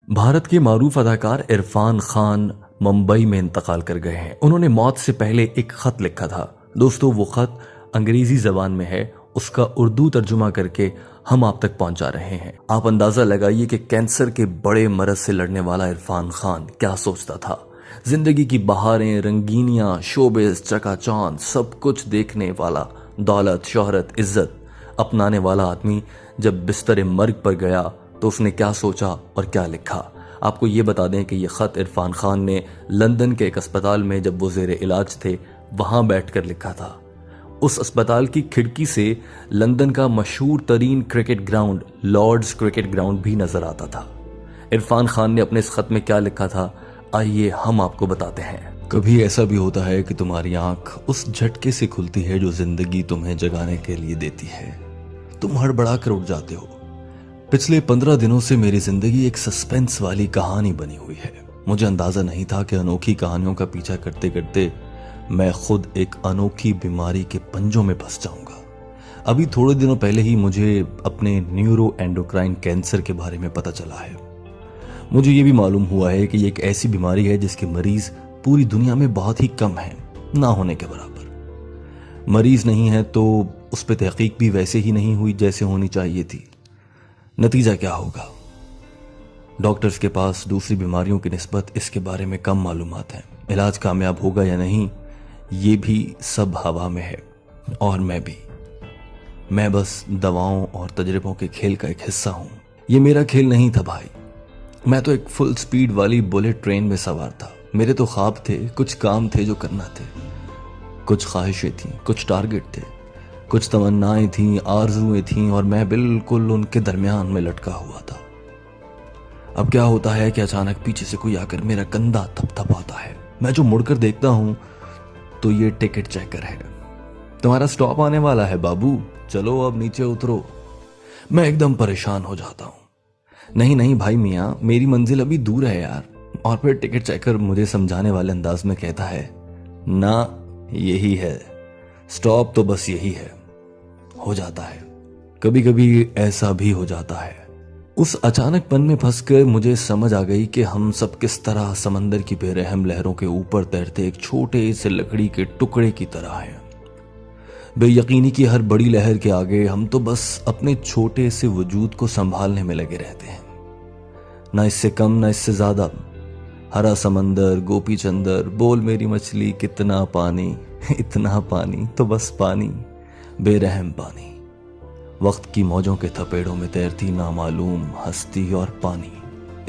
भारत के मारूफ अदाकार इरफान खान मुंबई में इंतकाल कर गए हैं। उन्होंने मौत से पहले एक खत लिखा था। दोस्तों, वो खत अंग्रेजी जबान में है, उसका उर्दू तर्जुमा करके हम आप तक पहुंचा रहे हैं। आप अंदाजा लगाइए कि कैंसर के बड़े मरज से लड़ने वाला इरफान खान क्या सोचता था। जिंदगी की बहारें, रंगीनियां, शोबिस, चकाचौंध, सब कुछ देखने वाला, दौलत, शोहरत, इज्जत अपनाने वाला आदमी जब बिस्तर मर्ग पर गया तो उसने क्या सोचा और क्या लिखा। आपको ये बता दें कि यह खत इरफान खान ने लंदन के एक अस्पताल में जब वो जेर इलाज थे वहां बैठकर लिखा था। उस अस्पताल की खिड़की से लंदन का मशहूर तरीन cricket ground Lord's cricket ground भी नजर आता था। इरफान खान ने अपने इस खत में क्या लिखा था, आइए हम आपको बताते हैं। कभी ऐसा भी होता है कि तुम्हारी आंख उस झटके से खुलती है जो जिंदगी तुम्हें जगाने के लिए देती है। तुम हड़बड़ा कर उठ जाते हो। पिछले 15 दिनों से मेरी जिंदगी एक सस्पेंस वाली कहानी बनी हुई है। मुझे अंदाजा नहीं था कि अनोखी कहानियों का पीछा करते करते मैं खुद एक अनोखी बीमारी के पंजों में फंस जाऊंगा। अभी थोड़े दिनों पहले ही मुझे अपने न्यूरो एंडोक्राइन कैंसर के बारे में पता चला है। मुझे ये भी मालूम हुआ है कि ये एक ऐसी बीमारी है जिसके मरीज पूरी दुनिया में बहुत ही कम हैं, ना होने के बराबर। मरीज नहीं है तो उस पर तहकीक भी वैसे ही नहीं हुई जैसे होनी चाहिए थी। नतीजा क्या होगा? डॉक्टर्स के पास दूसरी बीमारियों की निस्बत इसके बारे में कम मालूमात हैं। इलाज कामयाब होगा या नहीं, ये भी सब हवा में है। और मैं बस दवाओं और तजर्बों के खेल का एक हिस्सा हूं। ये मेरा खेल नहीं था भाई। मैं तो एक फुल स्पीड वाली बुलेट ट्रेन में सवार था। मेरे तो ख्वाब थे, कुछ काम थे जो करना थे, कुछ ख्वाहिशें थीं, कुछ टारगेट थे, कुछ तमन्नाएं थीं, आरजुएं थीं, और मैं बिल्कुल उनके दरमियान में लटका हुआ था। अब क्या होता है कि अचानक पीछे से कोई आकर मेरा कंधा थपथपाता है। मैं जो मुड़कर देखता हूं तो ये टिकट चेकर है। तुम्हारा स्टॉप आने वाला है बाबू, चलो अब नीचे उतरो। मैं एकदम परेशान हो जाता हूं। नहीं भाई मियाँ, मेरी मंजिल अभी दूर है यार। और फिर टिकट चेकर मुझे समझाने वाले अंदाज में कहता है, ना यही है स्टॉप, तो बस यही है। हो जाता है, कभी कभी ऐसा भी हो जाता है। उस अचानकपन में फंसकर मुझे समझ आ गई कि हम सब किस तरह समंदर की बेरहम लहरों के ऊपर तैरते एक छोटे से लकड़ी के टुकड़े की तरह हैं। बेयकीनी की हर बड़ी लहर के आगे हम तो बस अपने छोटे से वजूद को संभालने में लगे रहते हैं। ना इससे कम ना इससे ज्यादा। हरा समंदर, गोपी चंदर, बोल मेरी मछली, कितना पानी, इतना पानी, तो बस पानी, बेरहम पानी। वक्त की मौजों के थपेड़ों में तैरती नामालूम हस्ती और पानी।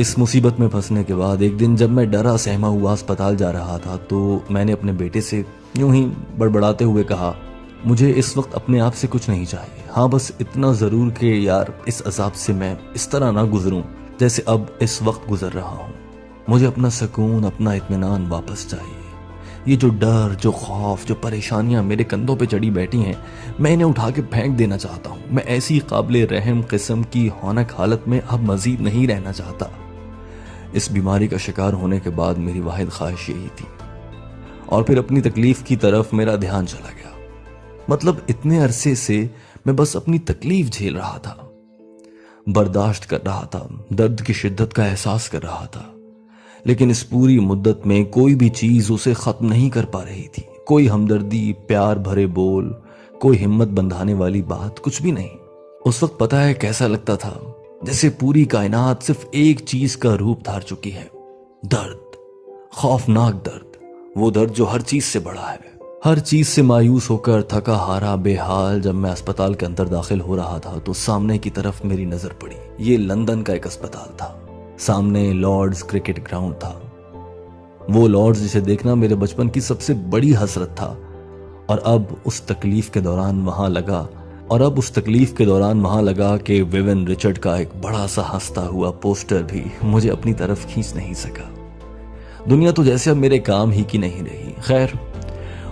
इस मुसीबत में फंसने के बाद एक दिन जब मैं डरा सहमा हुआ अस्पताल जा रहा था तो मैंने अपने बेटे से यूं ही बड़बड़ाते हुए कहा, मुझे इस वक्त अपने आप से कुछ नहीं चाहिए। हाँ, बस इतना जरूर कि यार इस अजाब से मैं इस तरह ना गुजरूं जैसे अब इस वक्त गुजर रहा हूं। मुझे अपना सुकून, अपना इत्मीनान वापस चाहिए। ये जो डर, जो खौफ, जो परेशानियां मेरे कंधों पे चढ़ी बैठी हैं, मैं इन्हें उठा के फेंक देना चाहता हूं। मैं ऐसी काबिले रहम किस्म की हौनक हालत में अब मजीद नहीं रहना चाहता। इस बीमारी का शिकार होने के बाद मेरी वाहिद ख्वाहिश यही थी। और फिर अपनी तकलीफ की तरफ मेरा ध्यान चला गया। मतलब इतने अरसे से मैं बस अपनी तकलीफ झेल रहा था, बर्दाश्त कर रहा था, दर्द की शिद्दत का एहसास कर रहा था, लेकिन इस पूरी मुद्दत में कोई भी चीज उसे खत्म नहीं कर पा रही थी। कोई हमदर्दी, प्यार भरे बोल, कोई हिम्मत बंधाने वाली बात, कुछ भी नहीं। उस वक्त पता है कैसा लगता था, जैसे पूरी कायनात सिर्फ एक चीज का रूप धार चुकी है, दर्द, खौफनाक दर्द। वो दर्द जो हर चीज से बड़ा है। हर चीज से मायूस होकर थका हारा बेहाल जब मैं अस्पताल के अंदर दाखिल हो रहा था तो सामने की तरफ मेरी नजर पड़ी। ये लंदन का एक अस्पताल था। सामने लॉर्ड्स क्रिकेट ग्राउंड था। वो लॉर्ड्स जिसे देखना मेरे बचपन की सबसे बड़ी हसरत था। और अब उस तकलीफ के दौरान वहां लगा कि विवियन रिचर्ड का एक बड़ा सा हंसता हुआ पोस्टर भी मुझे अपनी तरफ खींच नहीं सका। दुनिया तो जैसे अब मेरे काम ही की नहीं रही। खैर,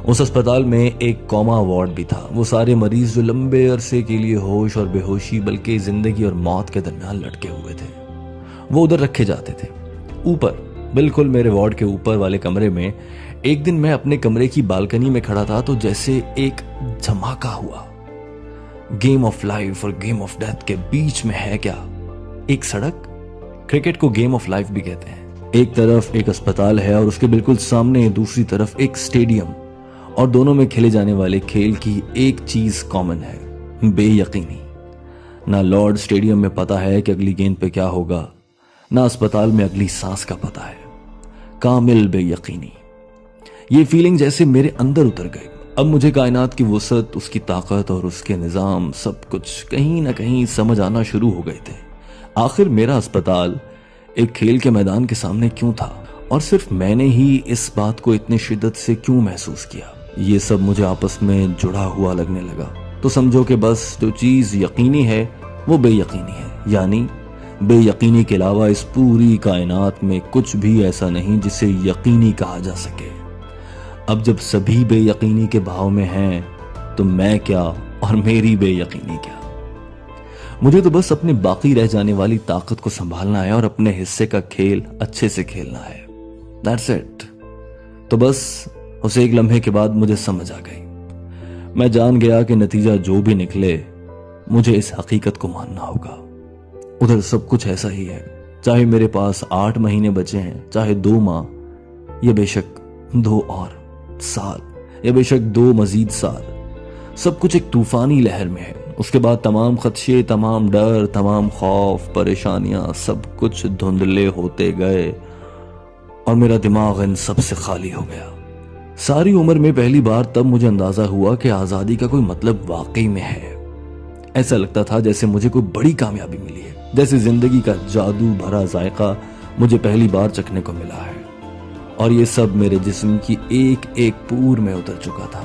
उस अस्पताल में एक कॉमा वार्ड भी था। वो सारे मरीज जो लंबे अरसे के लिए होश और बेहोशी बल्कि जिंदगी और मौत के दरमियान लटके हुए थे, वो उधर रखे जाते थे। ऊपर, बिल्कुल मेरे वार्ड के ऊपर वाले कमरे में एक दिन मैं अपने कमरे की बालकनी में खड़ा था तो जैसे एक धमाका हुआ। गेम ऑफ लाइफ और गेम ऑफ डेथ के बीच में है क्या? एक सड़क, क्रिकेट को गेम ऑफ लाइफ भी कहते हैं। एक तरफ एक अस्पताल है और उसके बिल्कुल सामने दूसरी तरफ एक स्टेडियम, और दोनों में खेले जाने वाले खेल की एक चीज कॉमन है, बेयकीनी। ना लॉर्ड स्टेडियम में पता है कि अगली गेंद पे क्या होगा, ना अस्पताल में अगली सांस का पता है। कामिल बेयकीनी। ये फीलिंग जैसे मेरे अंदर उतर गई। अब मुझे कायनात की वुसअत, उसकी ताकत और उसके निज़ाम सब कुछ कहीं ना कहीं समझ आना शुरू हो गए थे। आखिर मेरा अस्पताल एक खेल के मैदान के सामने क्यों था, और सिर्फ मैंने ही इस बात को इतनी शिद्दत से क्यों महसूस किया? ये सब मुझे आपस में जुड़ा हुआ लगने लगा। तो समझो कि बस जो चीज यकीनी है वो बेयकीनी है, यानी बेयकीनी के अलावा इस पूरी कायनात में कुछ भी ऐसा नहीं जिसे यकीनी कहा जा सके। अब जब सभी बेयकीनी के भाव में हैं, तो मैं क्या और मेरी बेयकीनी क्या? मुझे तो बस अपने बाकी रह जाने वाली ताकत को संभालना है और अपने हिस्से का खेल अच्छे से खेलना है। That's it. तो बस उस एक लम्हे के बाद मुझे समझ आ गई। मैं जान गया कि नतीजा जो भी निकले, मुझे इस हकीकत को मानना होगा। उधर सब कुछ ऐसा ही है, चाहे मेरे पास 8 महीने बचे हैं, चाहे 2 माह, या बेशक 2 और साल, या बेशक 2 मजीद साल, सब कुछ एक तूफानी लहर में है। उसके बाद तमाम खदशे, तमाम डर, तमाम खौफ, परेशानियां, सब कुछ धुंधले होते गए और मेरा दिमाग इन सब से खाली हो गया। सारी उम्र में पहली बार तब मुझे अंदाजा हुआ कि आजादी का कोई मतलब वाकई में है। ऐसा लगता था जैसे मुझे कोई बड़ी कामयाबी मिली है, जैसे जिंदगी का जादू भरा जायका मुझे पहली बार चखने को मिला है, और ये सब मेरे जिस्म की एक एक पूर में उतर चुका था।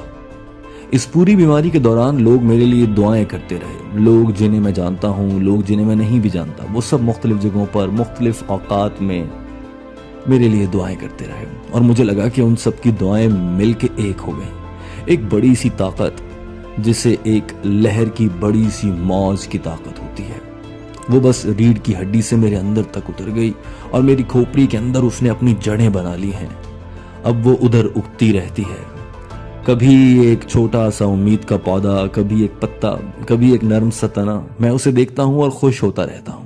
इस पूरी बीमारी के दौरान लोग मेरे लिए दुआएं करते रहे। लोग जिन्हें मैं जानता हूं, लोग जिन्हें मैं नहीं भी जानता, वो सब मुख्तलिफ जगहों पर मुख्तलिफ औकात में मेरे लिए दुआएं करते रहे, और मुझे लगा कि उन सब की दुआएं मिलके एक हो गई। एक बड़ी सी ताकत, जिसे एक लहर की बड़ी सी मौज की ताकत होती है, वो बस रीढ़ की हड्डी से मेरे अंदर तक उतर गई और मेरी खोपड़ी के अंदर उसने अपनी जड़ें बना ली हैं। अब वो उधर उगती रहती है, कभी एक छोटा सा उम्मीद का पौधा, कभी एक पत्ता, कभी एक नरम सा तना। मैं उसे देखता हूं और खुश होता रहता हूं।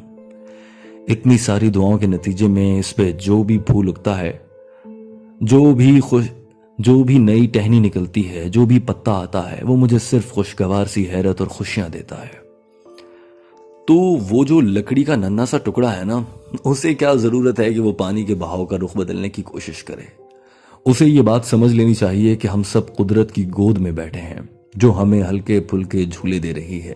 इतनी सारी दुआओं के नतीजे में इस पे जो भी फूल उगता है, जो भी नई टहनी निकलती है, जो भी पत्ता आता है, वो मुझे सिर्फ खुशगवार सी हैरत और खुशियां देता है। तो वो जो लकड़ी का नन्हा सा टुकड़ा है ना, उसे क्या जरूरत है कि वो पानी के बहाव का रुख बदलने की कोशिश करे? उसे ये बात समझ लेनी चाहिए कि हम सब कुदरत की गोद में बैठे हैं, जो हमें हल्के फुल्के झूले दे रही है,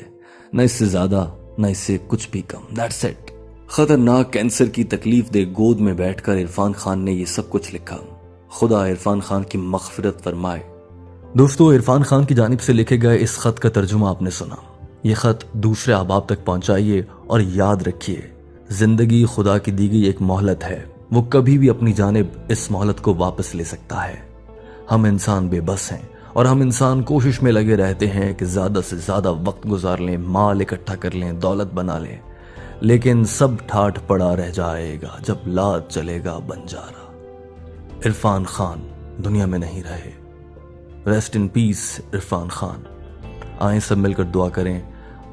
न इससे ज्यादा न इससे कुछ भी कम। That's it. खतरनाक कैंसर की तकलीफ दे गोद में बैठकर इरफान खान ने ये सब कुछ लिखा। खुदा इरफान खान की मग़फ़िरत फरमाए। दोस्तों, इरफान खान की जानिब से लिखे गए इस खत का तर्जुमा आपने सुना। ये खत दूसरे अहबाब तक पहुंचाइए और याद रखिए, जिंदगी खुदा की दी गई एक मोहलत है। वो कभी भी अपनी जानिब इस मोहलत को वापस ले सकता है। हम इंसान बेबस हैं और हम इंसान कोशिश में लगे रहते हैं कि ज्यादा से ज्यादा वक्त गुजार लें, माल इकट्ठा कर लें, दौलत बना लें, लेकिन सब ठाठ पड़ा रह जाएगा जब लाद चलेगा बंजारा। इरफान खान दुनिया में नहीं रहे। Rest in peace Irfan Khan. आए सब मिलकर दुआ करें,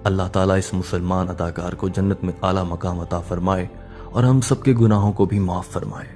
अल्लाह ताला इस मुसलमान अदाकार को जन्नत में आला मकाम अता फरमाए और हम सबके गुनाहों को भी माफ फरमाए।